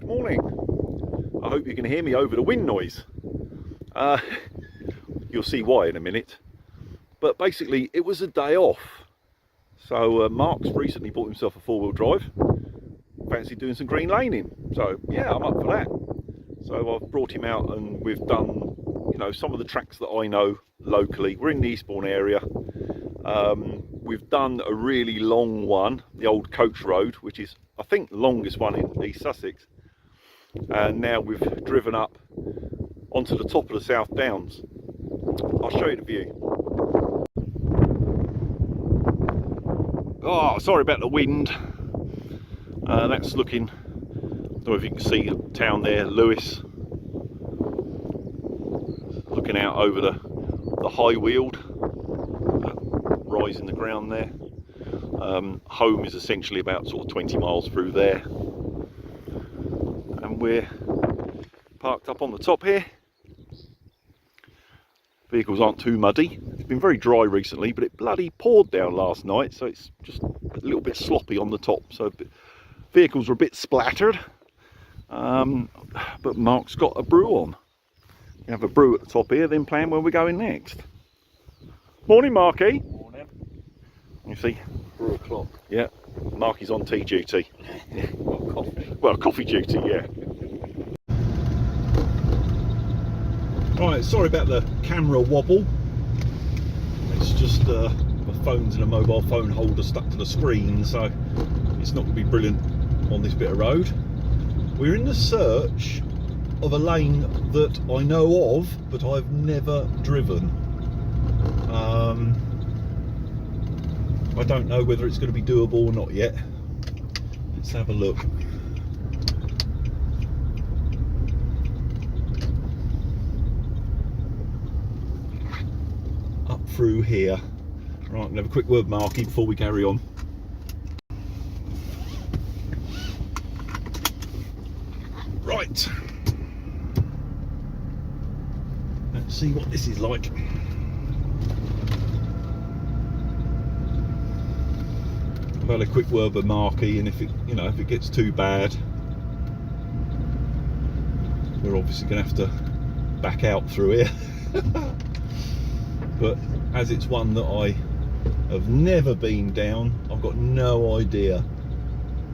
morning. I hope you can hear me over the wind noise. You'll see why in a minute. But basically, it was a day off. So Marc's recently bought himself a four-wheel drive. Fancy doing some green laning. So yeah, I'm up for that. So I've brought him out and we've done, you know, some of the tracks that I know locally. We're in the Eastbourne area. We've done a really long one, the old coach road, which is, I think, the longest one in East Sussex. And now we've driven up onto the top of the South Downs. I'll show you the view. Oh, sorry about the wind. That's looking, I don't know if you can see the town there, Lewis. Looking out over the high weald, rise in the ground there. Home is essentially about sort of 20 miles through there. And we're parked up on the top here. Vehicles aren't too muddy. It's been very dry recently, but it bloody poured down last night, so it's just a little bit sloppy on the top. So vehicles are a bit splattered. But Marc's got a brew on. We have a brew at the top here, then plan where we're going next. Morning, Marky. Morning. You see? Brew o'clock. Yeah, Marky's on tea duty. Well, coffee. Well, coffee duty, yeah. Right, sorry about the camera wobble. It's just the phone's in a mobile phone holder stuck to the screen, so it's not going to be brilliant on this bit of road. We're in the search of a lane that I know of, but I've never driven. I don't know whether it's going to be doable or not yet. Let's have a look. Up through here. Right, I'm going to have a quick word, Marky, before we carry on. Right. Let's see what this is like. I've had a quick word with Marky, and if it gets too bad, we're obviously going to have to back out through here. But as it's one that I have never been down, I've got no idea.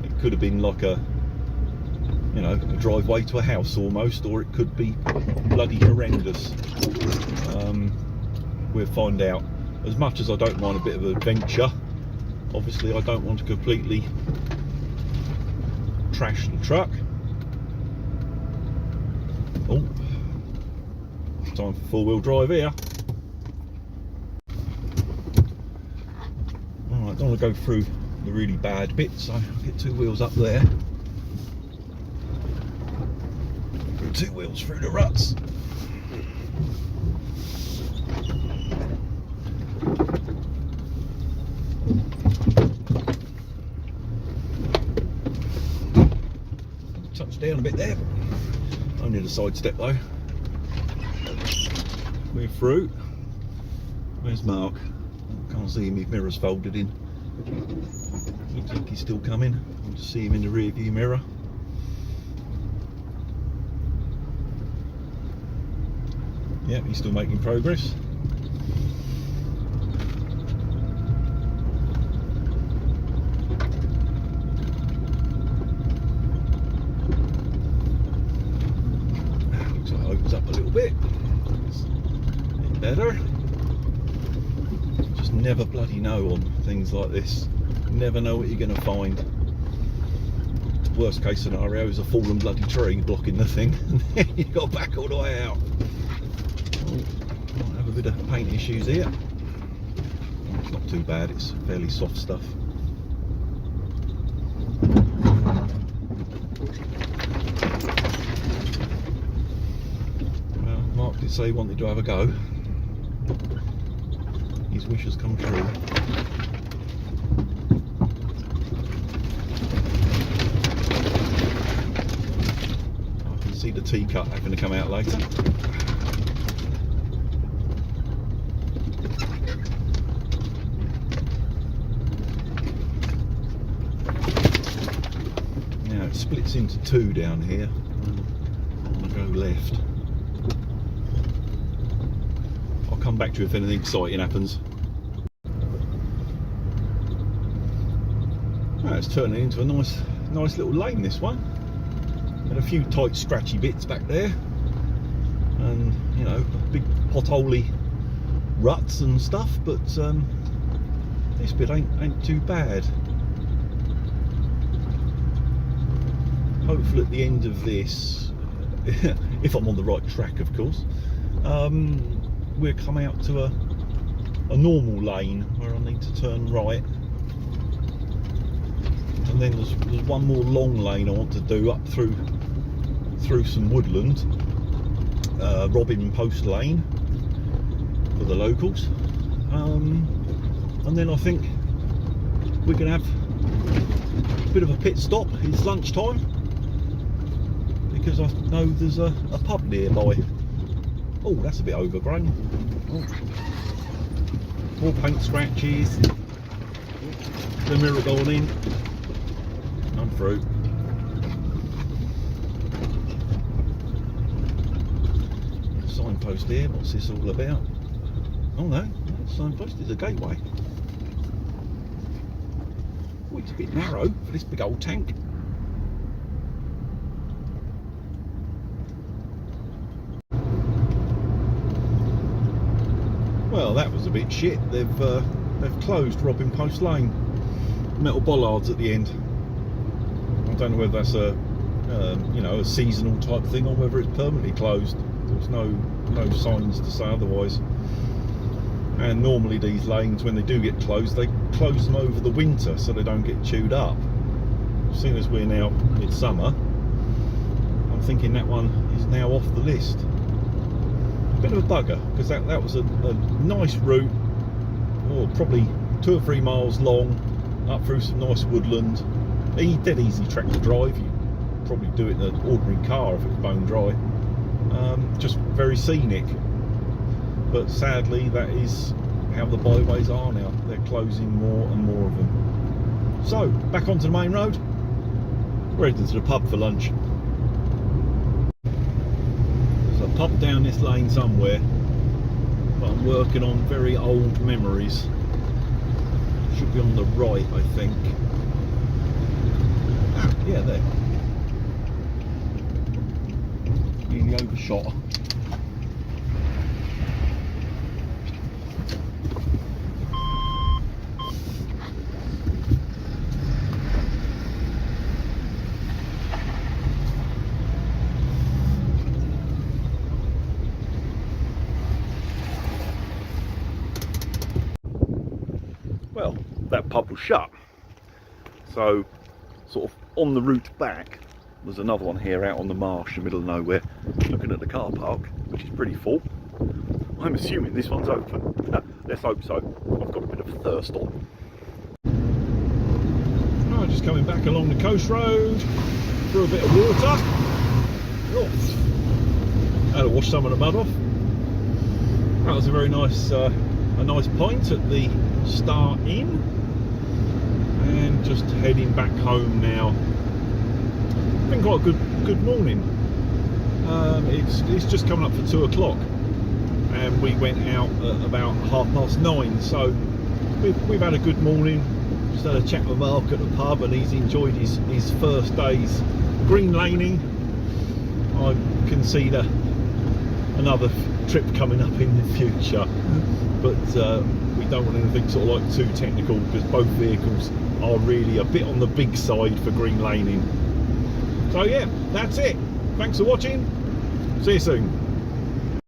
It could have been like a driveway to a house almost, or it could be bloody horrendous. We'll find out. As much as I don't mind a bit of adventure, obviously I don't want to completely trash the truck. Oh, time for four-wheel drive here. Alright, don't want to go through the really bad bits, so I'll get two wheels up there. Put two wheels through the ruts. Touch down a bit there. Only the side step though. We're through. Where's Marc? Can't see him, his mirror's folded in. Looks like he's still coming. I'll just see him in the rear view mirror. Yep, he's still making progress. Looks like it opens up a little bit. It's a bit better. Just never bloody know on things like this. Never know what you're going to find. Worst case scenario is a fallen bloody tree blocking the thing, and then you've got to back all the way out. Might have a bit of paint issues here. It's not too bad, it's fairly soft stuff. Well, Marc did say he wanted to have a go. His wish has come true. I can see the T-cut having to come out later. splits into two down here. I'm going to go left. I'll come back to you if anything exciting happens. Well, it's turning into a nice little lane, this one. And a few tight scratchy bits back there, and you know, big potholey ruts and stuff, but this bit ain't too bad. Hopefully at the end of this, if I'm on the right track of course, we'll come out to a normal lane where I need to turn right, and then there's one more long lane I want to do up through some woodland, Robin Post Lane for the locals, and then I think we can have a bit of a pit stop. It's lunchtime, because I know there's a pub nearby. Oh, that's a bit overgrown. Oh. More paint scratches. The mirror going in. I'm through. Signpost here. What's this all about? Oh no, signpost is a gateway. Oh, it's a bit narrow for this big old tank. Well, that was a bit shit. They've closed Robin Post Lane. Metal bollards at the end. I don't know whether that's a you know, a seasonal type thing or whether it's permanently closed. There's no signs to say otherwise. And normally these lanes, when they do get closed, they close them over the winter so they don't get chewed up. Seeing as we're now midsummer, I'm thinking that one is now off the list. Bit of a bugger, because that was a nice route, or probably 2 or 3 miles long, up through some nice woodland. Dead easy track to drive. You probably do it in an ordinary car if it's bone dry. Just very scenic, but sadly that is how the byways are now. They're closing more and more of them. So back onto the main road. We're heading to the pub for lunch. There's a pub down this lane somewhere, but I'm working on very old memories. Should be on the right, I think. Ah, yeah, there. Nearly overshot. Well, that pub was shut, so sort of on the route back there's another one here out on the marsh in the middle of nowhere, looking at the car park, which is pretty full. I'm assuming this one's open. Let's hope so. I've got a bit of a thirst on. Oh, just coming back along the coast road for a bit of water. Oh, had to wash some of the mud off. That was a very nice pint at the Star Inn, and just heading back home now. Been quite a good morning. It's just coming up for 2 o'clock, and we went out at about 9:30. So we've had a good morning. Just had a chat with Marc at the pub, and he's enjoyed his first day's green laning. I can see another trip coming up in the future, but we don't want anything sort of like too technical, because both vehicles are really a bit on the big side for green laning. So yeah, that's it. Thanks for watching. See you soon.